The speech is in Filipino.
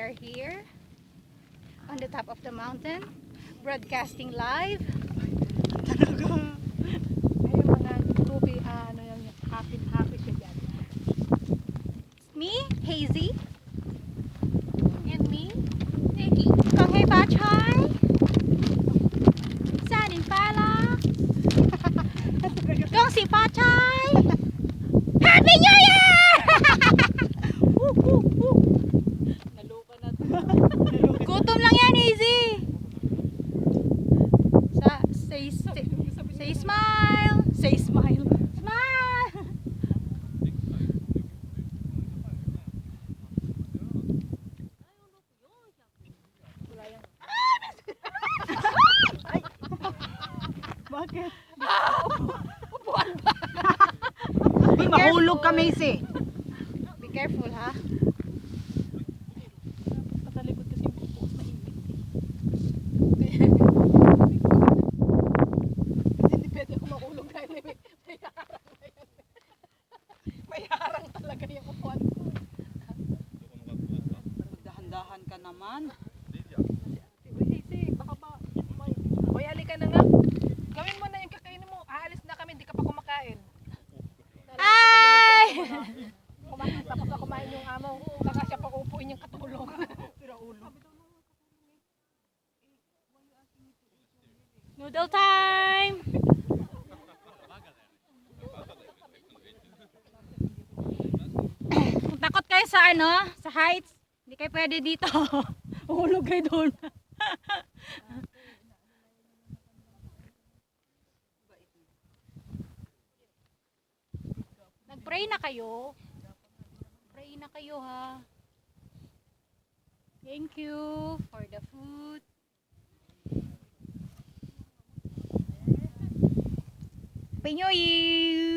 are here on the top of the mountain, broadcasting live. Talaga. Ayun mga tubi, ano yung happy siya dyan. Me, Hazy, and me, Nikki. Kong Hei Ba Chai, Sanin Pala, Kong Si Pa Chai, Happy New Year! Naluka na to. Gutom lang yan, Hazy. Say smile. Say smile. Smile. Bakit? Upuan ba? Di mahulog ka, Macy. Be careful, ha? Patalikod kasi yung pupos na init. Hindi pwede ako mahulog dahil may harang talaga yung upuan ko. Magdahan-dahan ka naman. Macy, baka ba may... Hoy, halika na nga. Gawin mo na yung kakainin mo. Aalis na kami, hindi ka pa kumakain. Ay! Kumain, tapos na kumain yung amo. Saka siya pa upuin yung katulong. Pero ulo. Noodle time! Kung takot kayo sa sa heights, hindi kayo pwede dito. Uhulog kayo doon. Nag-pray na kayo. Pray na kayo, ha. Thank you for the food. Happy New Year!